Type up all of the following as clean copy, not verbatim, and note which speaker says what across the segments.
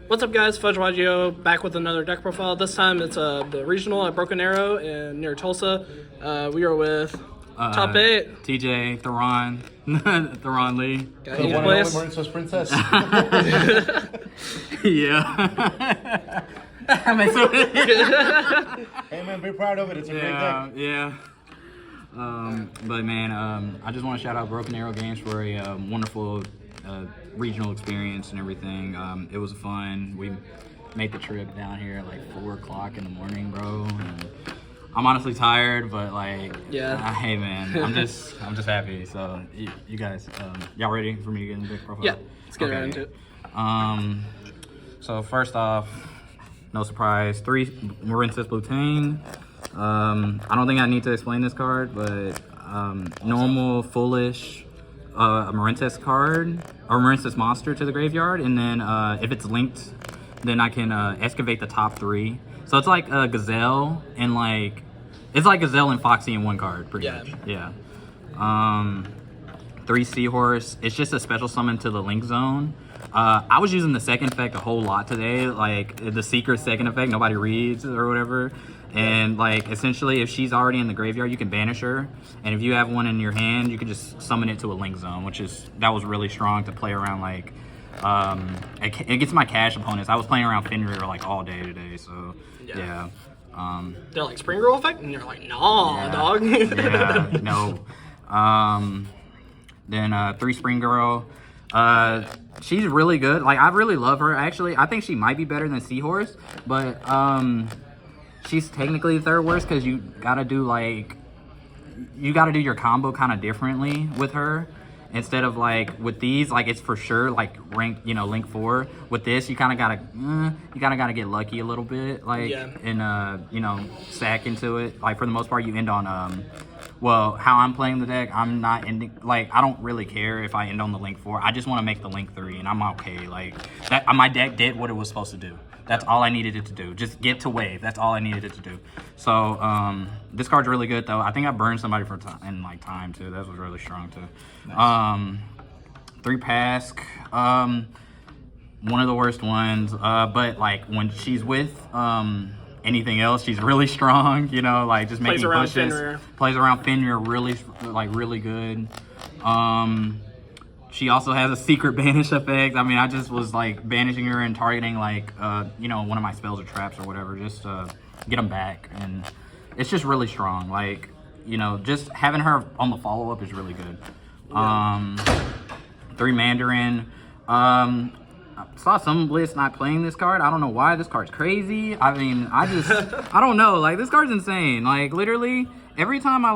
Speaker 1: What's up, guys? Fudge Waggio back with another deck profile. This time it's the regional at Broken Arrow in near Tulsa. We are with top 8.
Speaker 2: TJ, Theron, Theron Lee.
Speaker 1: Got
Speaker 3: The
Speaker 1: eighth
Speaker 3: one
Speaker 1: place.
Speaker 3: and only Marincess Princess.
Speaker 2: Yeah.
Speaker 3: Hey man, be proud of it. It's a great deck.
Speaker 2: Yeah. But man, I just want to shout out Broken Arrow Games for a wonderful regional experience and everything. It was fun. We made the trip down here at like 4 o'clock in the morning, bro. And I'm honestly tired, but like,
Speaker 1: Yeah.
Speaker 2: hey man, I'm just happy. So you guys, y'all ready for me to get in the big profile?
Speaker 1: Yeah, let's get right into it.
Speaker 2: So first off, no surprise, 3 Marincess Bluetane. I don't think I need to explain this card, but normal, foolish, a Marincess card, or Marincess monster to the graveyard, and then if it's linked, then I can excavate the top 3. So it's like a Gazelle and like, it's like Gazelle and Foxy in one card, pretty much. Yeah. 3 Seahorse. It's just a special summon to the link zone. I was using the second effect a whole lot today, like the secret second effect nobody reads or whatever. And like essentially if she's already in the graveyard, you can banish her. And if you have one in your hand, you can just summon it to a link zone, that was really strong to play around like, it gets my cash opponents. I was playing around Fenrir like all day today, so yeah.
Speaker 1: They're like spring roll effect, and you're like, nah, dog.
Speaker 2: Yeah, no. Then 3 Spring Girl. She's really good. Like, I really love her, actually. I think she might be better than Seahorse, but she's technically the 3rd worst because you gotta do your combo kind of differently with her. Instead of like with these, like it's for sure like rank, link 4. With this, you kind of gotta get lucky a little bit, like and sack into it. Like for the most part, you end on well, how I'm playing the deck, I'm not ending, like I don't really care if I end on the link 4. I just want to make the link 3, and I'm okay. Like that, my deck did what it was supposed to do. That's all I needed it to do. Just get to wave. That's all I needed it to do. So this card's really good though. I think I burned somebody for time too. That was really strong too. Nice. 3 Pask. One of the worst ones. But like when she's with anything else, she's really strong. Like just making pushes. Fenrir. Plays around Fenrir really good. She also has a secret banish effect. I mean, I just was like banishing her and targeting like, one of my spells or traps or whatever, just to get them back. And it's just really strong. Like, just having her on the follow-up is really good. 3 Mandarin. I saw some Bliss not playing this card. I don't know why. This card's crazy. I mean, I don't know. Like, this card's insane. Like, literally, every time I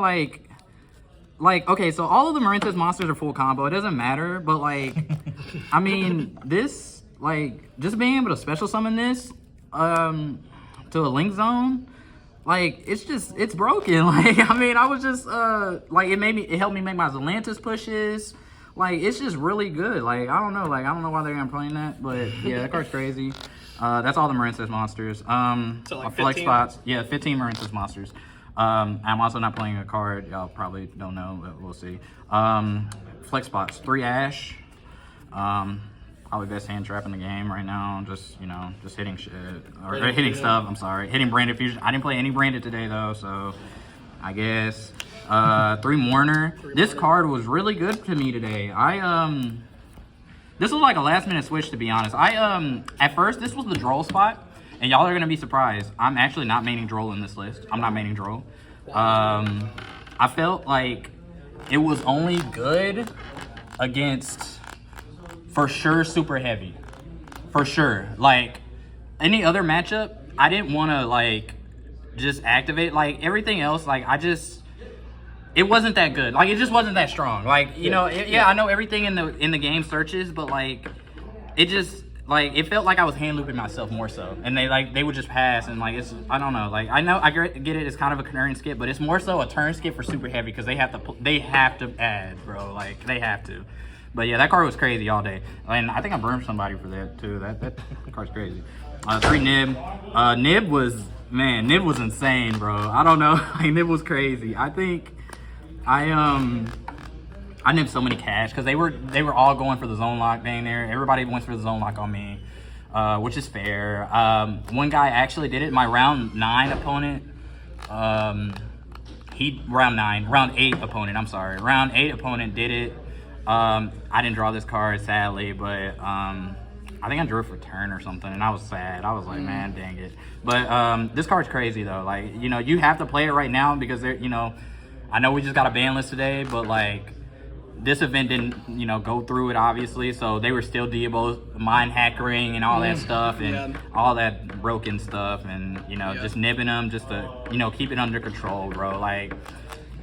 Speaker 2: like, okay, so all of the Marincess monsters are full combo. It doesn't matter, but like, I mean, this, like, just being able to special summon this to a link zone, like, it's broken. Like, I mean, I was just, like, it helped me make my Zelantis pushes. Like, it's just really good. Like, I don't know why they're playing that, but yeah, that card's crazy. That's all the Marincess monsters.
Speaker 1: So like
Speaker 2: flex
Speaker 1: 15?
Speaker 2: spots. Yeah, 15 Marincess monsters. I'm also not playing a card y'all probably don't know, but we'll see. Flex spots, 3 Ash. Probably best hand trap in the game right now. Just hitting shit or hitting stuff. I'm sorry, hitting branded fusion. I didn't play any branded today though, so I guess 3 Mourner. This card was really good to me today. This was like a last minute switch, to be honest. At first this was the Droll spot. And y'all are gonna be surprised. I'm actually not maining Droll in this list. I'm not maining Droll. I felt like it was only good against, for sure, super heavy. For sure. Like, any other matchup, I didn't wanna, like, just activate. Like, everything else, like, it wasn't that good. Like, it just wasn't that strong. Like, I know everything in the game searches, but, like, it just... Like, it felt like I was hand looping myself more so, and they would just pass, and like I don't know, like I know I get it, it's kind of a turn skip, but it's more so a turn skip for super heavy because they have to add, bro, like they have to. But yeah, that card was crazy all day, and I think I burned somebody for that too. That card's crazy. 3 Nib. Nib was insane, bro. I don't know, like Nib was crazy. I think I nipped so many cash because they were all going for the zone lock dang there. Everybody went for the zone lock on me. which is fair. One guy actually did it. My round 9 opponent, round 8 opponent, I'm sorry. Round 8 opponent did it. I didn't draw this card, sadly, but I think I drew it for turn or something, and I was sad. I was like, man, dang it. But this card's crazy, though. Like, you know, you have to play it right now because, they're, you know, I know we just got a ban list today, but, like, this event didn't, you know, go through it, obviously. So they were still Diabos, mind hackering and all that stuff and all that broken stuff and, you know, just nibbing them just to, you know, keep it under control, bro. Like,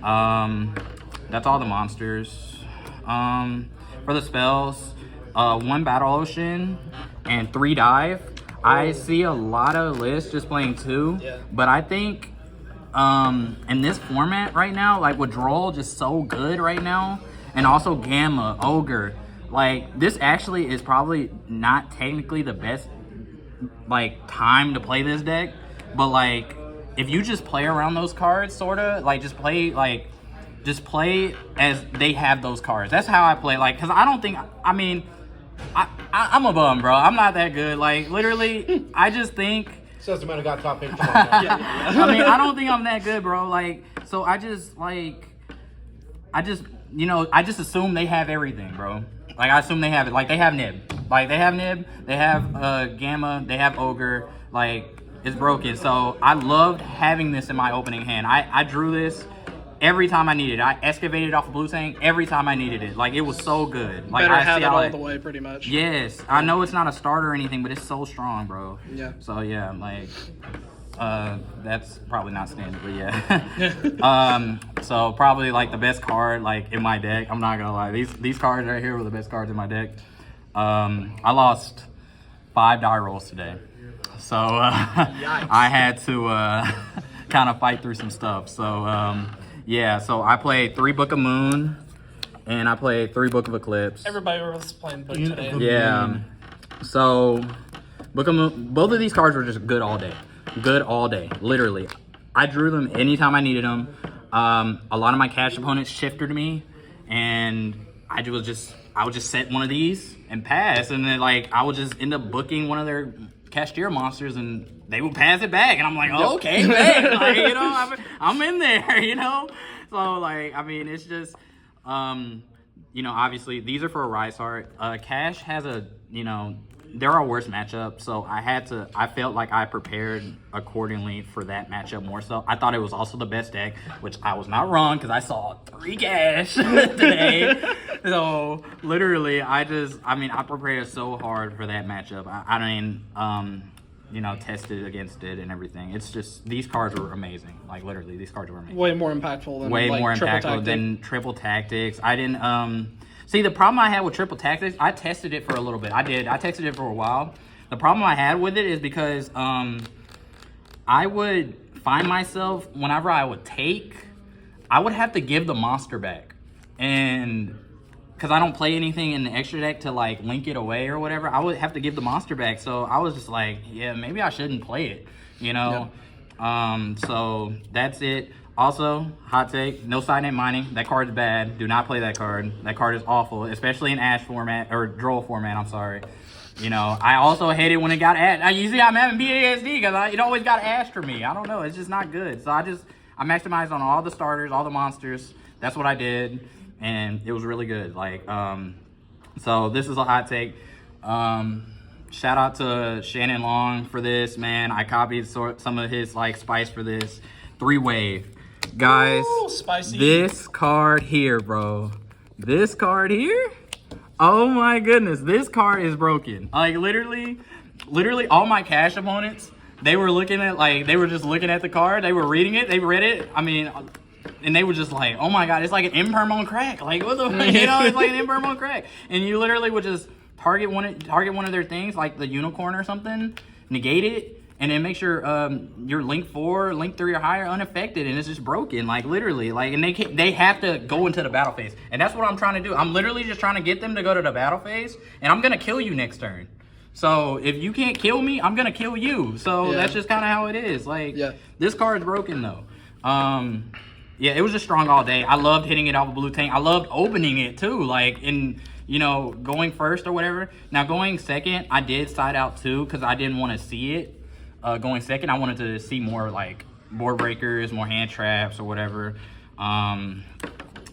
Speaker 2: that's all the monsters. For the spells, 1 Battle Ocean and 3 Dive. I see a lot of lists just playing 2, but I think in this format right now, like Withdrawal just so good right now, and also Gamma, Ogre, like this actually is probably not technically the best like time to play this deck, but like if you just play around those cards, sorta like just play as they have those cards. That's how I play. Like, because I don't think, I mean, I'm a bum, bro. I'm not that good. Like, literally, I just think.
Speaker 3: Says the man who got top pick.
Speaker 2: I mean, I don't think I'm that good, bro. Like, so I just assume they have everything, bro. Like, I assume they have it. Like, they have Nib. Like, they have Gamma, they have Ogre. Like, it's broken. So, I loved having this in my opening hand. I drew this every time I needed it. I excavated off a blue tank every time I needed it. Like, it was so good. Like,
Speaker 1: Better
Speaker 2: I
Speaker 1: have
Speaker 2: see
Speaker 1: it
Speaker 2: how
Speaker 1: all the way, pretty much.
Speaker 2: Yes. I know it's not a starter or anything, but it's so strong, bro.
Speaker 1: Yeah.
Speaker 2: So, yeah, like, that's probably not standard, but yeah. So, probably, like, the best card, like, in my deck. I'm not gonna lie. These cards right here were the best cards in my deck. I lost 5 die rolls today. So, I had to kind of fight through some stuff. So, yeah, so I played 3 Book of Moon, and I played 3 Book of Eclipse.
Speaker 1: Everybody was playing Book today.
Speaker 2: Yeah. So, Book of Moon, both of these cards were just good all day. Good all day, literally. I drew them anytime I needed them. A lot of my cash opponents shifted me, and I would just set one of these and pass, and then like I would just end up booking one of their cashier monsters, and they would pass it back, and I'm like, oh, okay, man, like, you know, I'm in there, you know. So like, I mean, it's just, you know, obviously these are for a Rise Heart. Cash has a, you know, they're our worst matchup, so I felt like I prepared accordingly for that matchup more so. I thought it was also the best deck, which I was not wrong because I saw 3 cash today. So literally, I prepared so hard for that matchup. You know, tested against it and everything. It's just, these cards were amazing. Like literally, these cards were amazing.
Speaker 1: Way more impactful than
Speaker 2: Triple Tactics. I didn't see, the problem I had with Triple Tactics, I tested it for a little bit. I tested it for a while. The problem I had with it is because I would find myself, whenever I would take, I would have to give the monster back. And because I don't play anything in the extra deck to like link it away or whatever, I would have to give the monster back. So I was just like, yeah, maybe I shouldn't play it, you know? Yeah. So that's it. Also, hot take, no Sident Mining. That card's bad. Do not play that card. That card is awful, especially in Ash format, or Droll format, I'm sorry. You know, I also hate it when it got Ash. You see, I'm having BASD because it always got Ash for me. I don't know. It's just not good. So I maximized on all the starters, all the monsters. That's what I did, and it was really good. Like, so this is a hot take. Shout out to Shannon Long for this, man. I copied some of his, like, spice for this. 3-wave. Guys,
Speaker 1: ooh, spicy.
Speaker 2: This card here, bro. This card here? Oh my goodness, this card is broken. Like literally all my cash opponents, they were just looking at the card, they were reading it, they read it, I mean, and they were just like, oh my god, it's like an imperm on crack. Like, what the you know, it's like an imperm on crack. And you literally would just target one of their things, like the unicorn or something, negate it, and then make sure your link 4, link 3 or higher unaffected, and it's just broken, like literally, like, and they have to go into the battle phase, and that's what I'm trying to do. I'm literally just trying to get them to go to the battle phase, and I'm gonna kill you next turn. So if you can't kill me, I'm gonna kill you. So that's just kind of how it is. Like, this card's broken though. Yeah, it was just strong all day. I loved hitting it off a blue tank. I loved opening it too. Like, and going first or whatever. Now going second, I did side out too because I didn't want to see it. Going second, I wanted to see more like board breakers, more hand traps or whatever.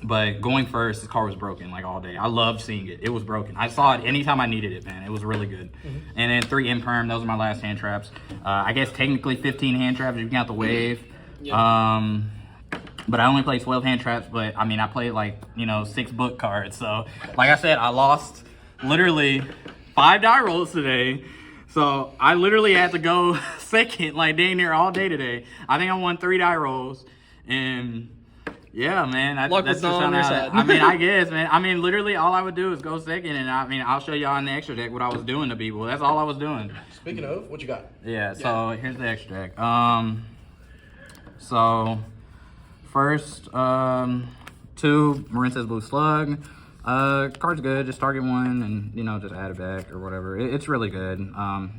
Speaker 2: But going first, the car was broken like all day. I loved seeing it. It was broken. I saw it anytime I needed it, man. It was really good. And then 3 imperm. Those are my last hand traps. I guess technically 15 hand traps if you count the wave. Yeah. But I only played 12 hand traps. But I mean, I played like 6 book cards. So like I said, I lost literally 5 die rolls today. So I literally had to go second like dang near all day today. I think I won 3 die rolls and. Yeah, man.
Speaker 1: Luck was not on your side.
Speaker 2: I mean, I guess, man. I mean, literally, all I would do is go second, and I mean, I'll show y'all in the extra deck what I was doing to people. That's all I was doing.
Speaker 3: Speaking of, what you got?
Speaker 2: Yeah. So here's the extra deck. So first, 2 Marincess Blue Slug. Card's good. Just target 1, and just add it back or whatever. It's really good.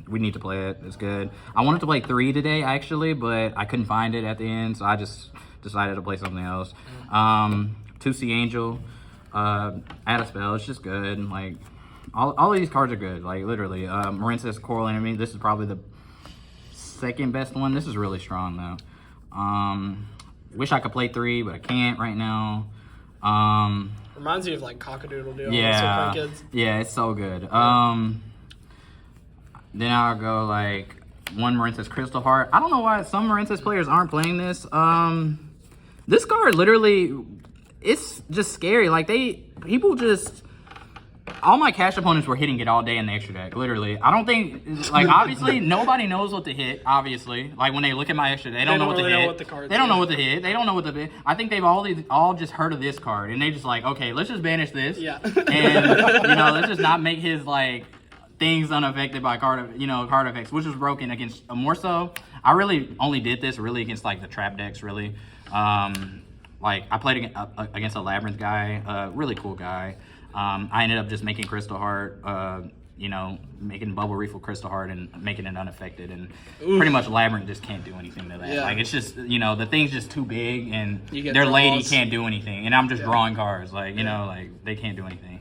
Speaker 2: We need to play it. It's good. I wanted to play 3 today actually, but I couldn't find it at the end, so I just decided to play something else. 2 Sea Angel, add a spell. It's just good. Like all of these cards are good. Like literally, Marincess Coral Enemy. This is probably the 2nd best one. This is really strong though. Wish I could play 3, but I can't right now.
Speaker 1: Reminds you of like Cockadoodle Doo.
Speaker 2: Yeah,
Speaker 1: Kids.
Speaker 2: yeah, it's so good. Then I'll go like 1 Marincess Crystal Heart. I don't know why some Marincess players aren't playing this. This card literally, it's just scary. Like all my cash opponents were hitting it all day in the extra deck. Literally, I don't think like obviously nobody knows what to hit. Obviously, like when they look at my extra, they don't know what to hit. They don't know what to hit. They don't know what to hit. I think they've all just heard of this card and they just like, okay, let's just banish this.
Speaker 1: Yeah.
Speaker 2: And let's just not make his like things unaffected by card effects, which was broken against more so. I really only did this really against like the trap decks really. Like I played against a Labyrinth guy, really cool guy. I ended up just making Crystal Heart, making Bubble Reef with Crystal Heart and making it unaffected. And pretty much Labyrinth just can't do anything to that. Yeah. Like it's just, the thing's just too big and their lady can't do anything. And I'm just drawing cards, like they can't do anything.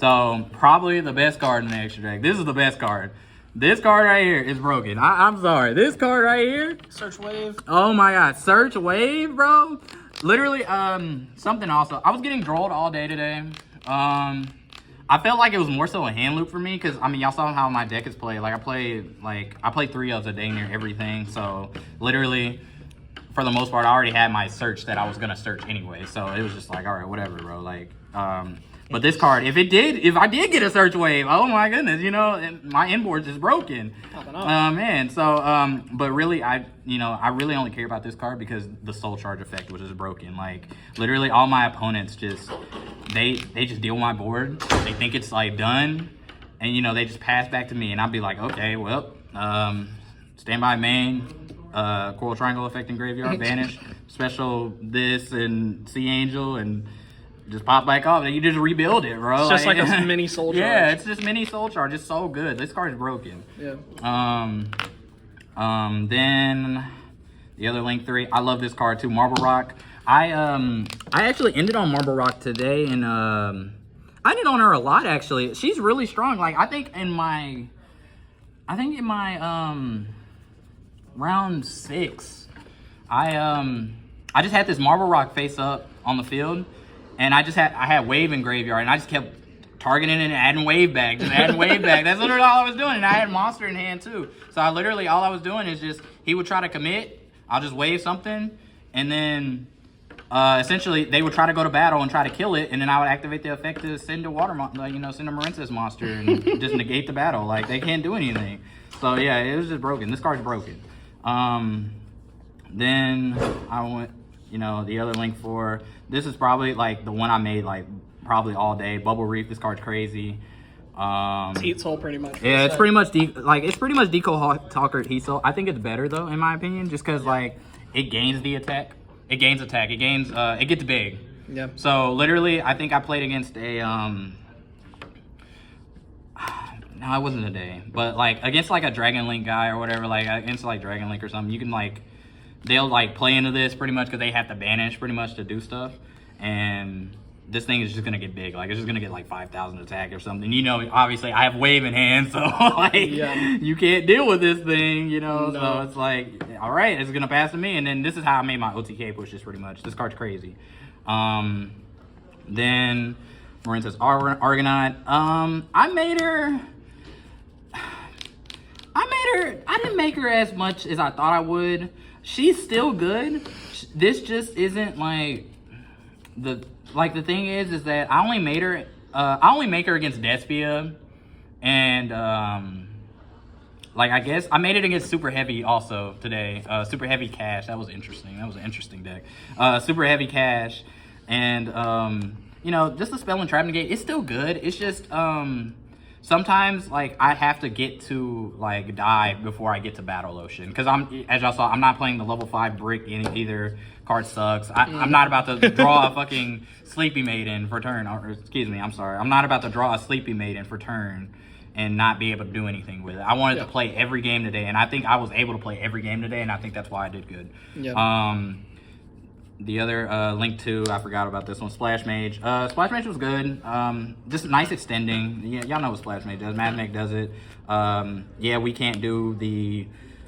Speaker 2: So probably the best card in the extra deck. This is the best card. This card right here is broken. I'm sorry. This card right here.
Speaker 1: Search Wave.
Speaker 2: Oh my God. Search Wave, bro. Literally, something also. I was getting drawled all day today. I felt like it was more so a hand loop for me because I mean y'all saw how my deck is played. Like I played 3 of a day near everything. So literally, for the most part, I already had my search that I was gonna search anyway. So it was just like, all right, whatever, bro. Like, but this card, if I did get a search wave, oh my goodness, my inboard's is broken. Man. So, but really, I really only care about this card because the soul charge effect was just broken. Like literally, all my opponents just they just deal my board. They think it's like done, and they just pass back to me, and I'll be like, okay, well, standby main, Coral Triangle effect in graveyard, banish, special this and Sea Angel, and just pop back up and you just rebuild it, bro.
Speaker 1: It's just like a mini soul charge.
Speaker 2: Yeah, it's just mini soul charge. It's so good. This card is broken.
Speaker 1: Yeah.
Speaker 2: Then the other Link 3. I love this card too. Marble Rock. I actually ended on Marble Rock today, and I ended on her a lot actually. She's really strong. Like I think in my round 6, I just had this Marble Rock face up on the field. And I had wave in graveyard, and I just kept targeting and adding wave back, just adding wave back. That's literally all I was doing, and I had monster in hand too. So all I was doing is just, he would try to commit, I'll just wave something, and then essentially they would try to go to battle and try to kill it, and then I would activate the effect to send a send a Marincess monster and just negate the battle. Like they can't do anything. So yeah, it was just broken. This card's broken. Then I went. The other Link 4. This is probably like the one I made like probably all day. Bubble Reef. This card's crazy.
Speaker 1: It's Heat Soul pretty much.
Speaker 2: Yeah, it's pretty much Deco Talker Heat Soul. I think it's better though, in my opinion, just because like it gains the attack. It gains attack. It gains. It gets big.
Speaker 1: Yeah.
Speaker 2: So literally, I think I played against a no, it wasn't a day, but like against like a Dragon Link guy or whatever, like against like Dragon Link or something, you can like. They'll like play into this pretty much because they have to banish pretty much to do stuff, and this thing is just gonna get big. Like it's just gonna get like 5,000 attack or something. You know, obviously I have wave in hand, so like you can't deal with this thing. You know, so it's like, all right, it's gonna pass to me. And then this is how I made my OTK pushes pretty much. This card's crazy. Then Marincess Argonaut. I didn't make her as much as I thought I would. She's still good. This just isn't like the thing is that I only made her. I only make her against Descprition, and I guess I made it against Super Heavy also today. Super Heavy Cash. That was interesting. That was an interesting deck. Super Heavy Cash, and you know, just the spell and trap negate. It's still good. It's just sometimes like I have to get to like die before I get to Battle Ocean because as y'all saw, I'm not playing the level 5 brick in either. Card sucks. I'm not about to draw a fucking Sleepy Maiden for turn. Or excuse me, I'm sorry. I'm not about to draw a Sleepy Maiden for turn and not be able to do anything with it. I wanted to play every game today, and I think I was able to play every game today, and I think that's why I did good. The other Link 2, I forgot about this one, Splash Mage. Splash Mage was good. Just nice extending. Y'all know what Splash Mage does. Mad Meg does it. Yeah, we can't do the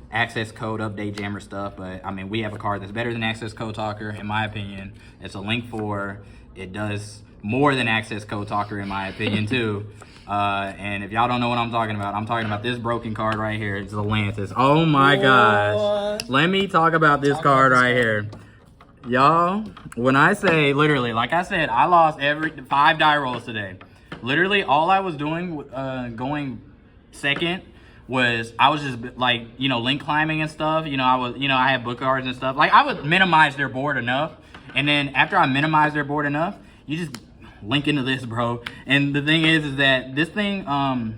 Speaker 2: access code update jammer stuff, but I mean, we have a card that's better than access code talker, in my opinion. It's a Link 4. It does more than access code talker, in my opinion, too. And if y'all don't know what I'm talking about this broken card right here. It's the Lantis. Oh my gosh. Let me talk about this card right here. Y'all, when I say literally, like I said, I lost every 5 die rolls today. Literally, all I was doing going second was I was just like, you know, link climbing and stuff. You know, I had book cards and stuff. Like I would minimize their board enough, and then after I minimize their board enough, you just link into this, bro. And the thing is that this thing, so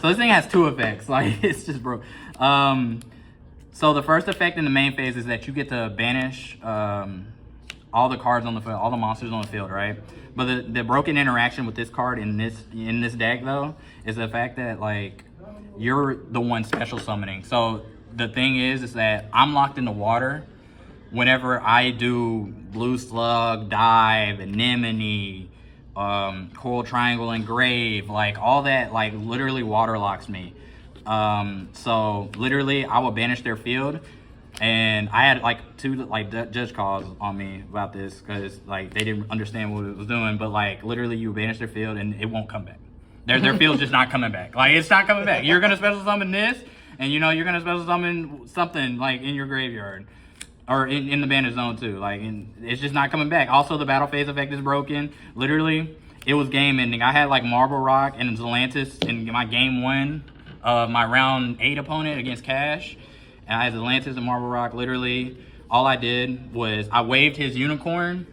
Speaker 2: this thing has 2 effects. Like it's just broke. So the first effect in the main phase is that you get to banish all the cards on the field, all the monsters on the field, right? But the broken interaction with this card in this deck though is the fact that like you're the one special summoning. So the thing is that I'm locked in the water whenever I do Blue Slug, Dive, Anemone, Coral Triangle, Engrave, like all that, like literally water locks me. So literally I will banish their field, and I had like 2 judge calls on me about this because like they didn't understand what it was doing, but like literally you banish their field and it won't come back. Their field's just not coming back. Like it's not coming back. You're gonna special summon this, and you know you're gonna special summon something like in your graveyard or in the banish zone too. Like it's just not coming back. Also the battle phase effect is broken. Literally it was game ending. I had like Marble Rock and Zelantis in my game 1 of my round 8 opponent against Cash, and I had Zelantis and Marble Rock. Literally, all I did was I waved his unicorn,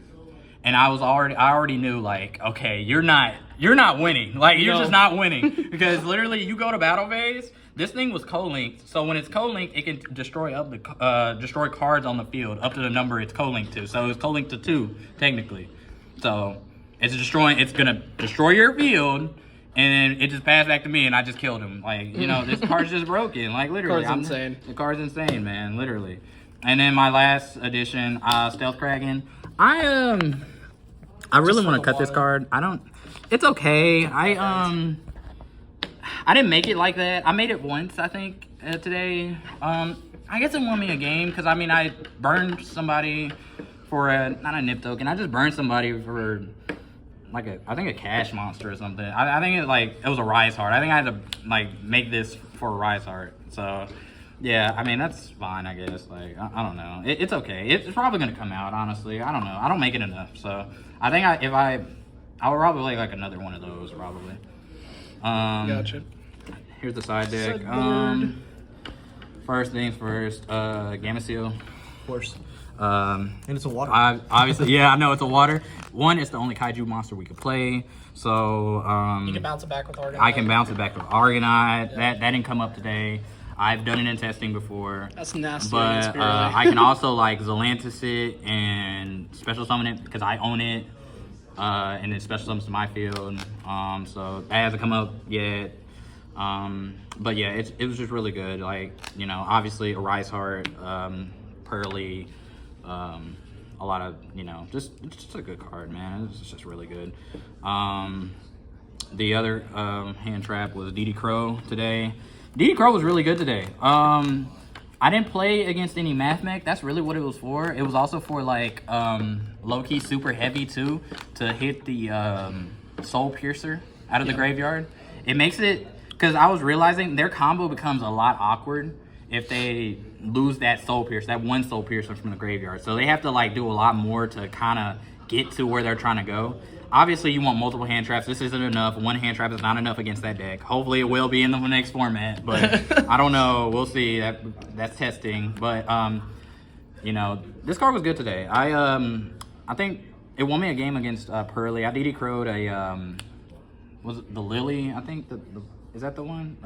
Speaker 2: and I already knew like, okay, you're not winning. Like you're just not winning because literally you go to battle phase. This thing was co-linked, so when it's co-linked, it can destroy destroy cards on the field up to the number it's co-linked to. So it's co-linked to 2 technically. So it's gonna destroy your field. And then it just passed back to me, and I just killed him. Like, you know, this card's just broken. Like, literally.
Speaker 1: Insane.
Speaker 2: The card's insane, man. Literally. And then my last edition, Stealth Kraken. I really want to cut this card. It's okay. I didn't make it like that. I made it once, I think, today. I guess it won me a game, because, I mean, I burned somebody for not a nip token. I just burned somebody for... like I think a cash monster or something. I think it was a Rise Heart. I think I had to like make this for a Rise Heart. So yeah, I mean that's fine, I guess. Like I don't know. It's okay. It's probably gonna come out. Honestly, I don't know. I don't make it enough. So I think I would probably play like another one of those probably.
Speaker 1: Gotcha.
Speaker 2: Here's the side deck. First things first. Gamma Seal.
Speaker 3: Of course.
Speaker 2: And
Speaker 3: it's a water.
Speaker 2: Obviously, yeah, I know it's a water. 1, it's the only kaiju monster we could play. So
Speaker 1: you can bounce it back with Argonaut.
Speaker 2: I can bounce it back with Argonaut. Yeah. That didn't come up today. I've done it in testing before.
Speaker 1: That's nasty.
Speaker 2: But I can also like Zelantis it and special summon it because I own it. And it special summons to my field. So that hasn't come up yet. But yeah, it was just really good. Like, you know, obviously a Rise Heart, Pearly, a lot of, it's just a good card, man. It's just really good. The other hand trap was DD Crow today. DD Crow was really good today. I didn't play against any math mech. That's really what it was for. It was also for like low-key super heavy too, to hit the Soul Piercer out of the graveyard. It makes it, because I was realizing their combo becomes a lot awkward if they lose that Soul Piercer, that one Soul Piercer from the graveyard. So they have to like do a lot more to kind of get to where they're trying to go. Obviously, you want multiple hand traps. This isn't enough. One hand trap is not enough against that deck. Hopefully, it will be in the next format, but I don't know. We'll see. That's testing. But this card was good today. I think it won me a game against Pearly. I DD Crow'd was it the Lily? I think is that the one?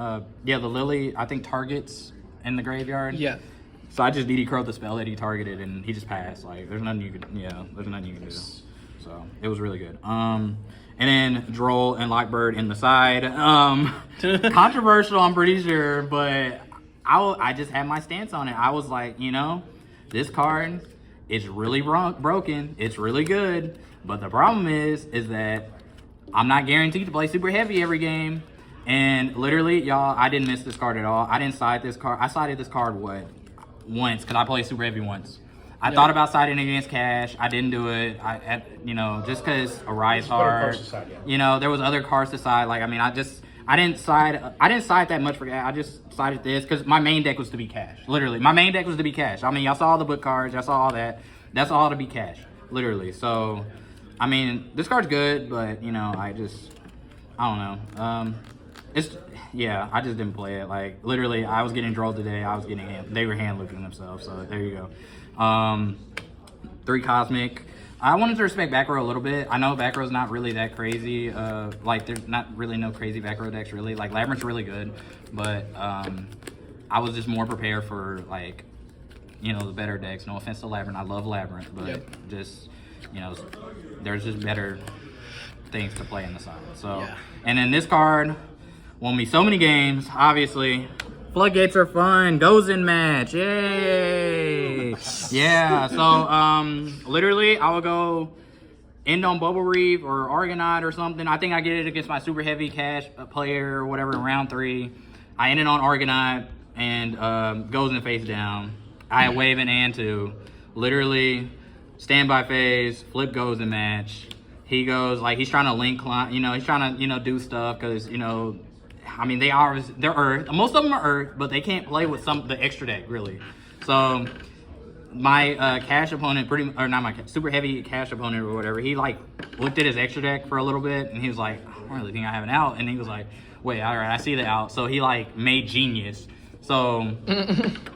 Speaker 2: Yeah, the Lily. I think targets in the graveyard.
Speaker 1: Yeah.
Speaker 2: So I just DD Crow'd the spell that he targeted, and he just passed. Like, there's nothing you could. Yeah, there's nothing you can do. So it was really good. And then Droll and Lockbird in the side. Controversial, I'm pretty sure, but I just had my stance on it. I was like, this card is really broken. It's really good, but the problem is that I'm not guaranteed to play super heavy every game. And literally, y'all, I didn't miss this card at all. I didn't side this card. I sided this card once because I played super heavy once. I thought about siding against Cash. I didn't do it. Just because a Rise hard. There was other cards to side. Like, I mean, I didn't side that much for Cash. I just sided this because my main deck was to be Cash. Literally, my main deck was to be Cash. I mean, y'all saw all the book cards. Y'all saw all that. That's all to be Cash. Literally. So, I mean, this card's good, but I don't know. I just didn't play it. Like, literally, I was getting Drolled today. They were hand looping themselves. So there you go. 3 Cosmic. I wanted to respect back row a little bit. I know back row's not really that crazy. There's not really no crazy back row decks really. Like, Labyrinth's really good, but I was just more prepared for like, the better decks. No offense to Labyrinth, I love Labyrinth, but just there's just better things to play in the side. So, and then this card won me so many games. Obviously, Floodgates are fun. Goes in match. Yay! Yeah. So literally, I will go end on Bubble Reef or Argonaut or something. I think I get it against my super heavy Cash player or whatever in round 3. I ended on Argonaut and goes in face down. I wave an and 2. Literally, standby phase, flip goes in match. He goes like he's trying to link climb. He's trying to do stuff because I mean, they're Earth. Most of them are Earth, but they can't play with the extra deck, really. So, my Cash opponent, not my super heavy Cash opponent or whatever, he, like, looked at his extra deck for a little bit, and he was like, I don't really think I have an out. And he was like, wait, all right, I see the out. So, he, like, made Genius. So,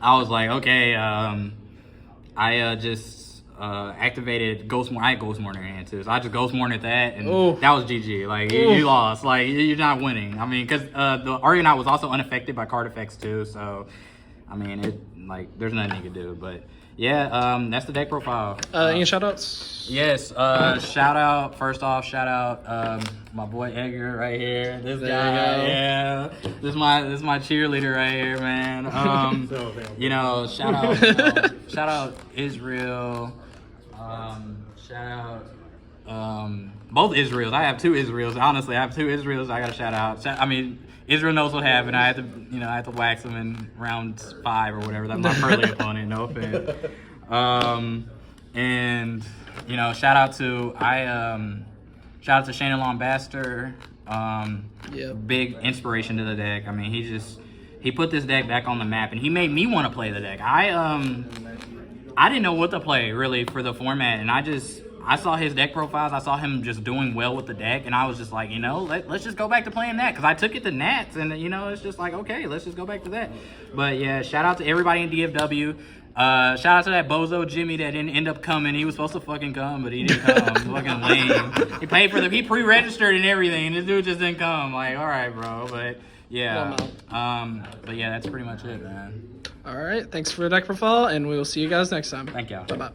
Speaker 2: I was like, okay, I just activated Ghost Mortar. I had Ghost Mortar in hand too, so I just Ghost Mortared that, and that was GG. Like, you lost. Like, you're not winning. I mean, because the Argonaut was also unaffected by card effects too, so I mean, there's nothing you can do. But yeah, that's the deck profile.
Speaker 1: Any shoutouts?
Speaker 2: Yes. First off, shout out my boy Edgar right here. This guy, yeah. This is my cheerleader right here, man. Shout out Israel. Shout out both Israels. I have 2 Israels. Honestly, I have 2 Israels I gotta shout out. I mean, Israel knows what happened. I had to wax him in round 5 or whatever. That's my Pearly opponent. No offense. And shout out to Shannon Lombaster. Big inspiration to the deck. I mean, he put this deck back on the map, and he made me want to play the deck. I didn't know what to play really for the format, and I saw his deck profiles. I saw him just doing well with the deck, and I was just like, let's just go back to playing that, because I took it to Nats, and it's just like, okay, let's just go back to that. But yeah, shout out to everybody in DFW. Shout out to that bozo Jimmy that didn't end up coming. He was supposed to fucking come, but he didn't come. Fucking lame. He paid for he pre-registered and everything, and this dude just didn't come. Like, all right, bro, but yeah, but yeah, that's pretty much it, man.
Speaker 1: All right, thanks for the deck profile, and we will see you guys next time.
Speaker 2: Thank y'all.
Speaker 1: Bye-bye.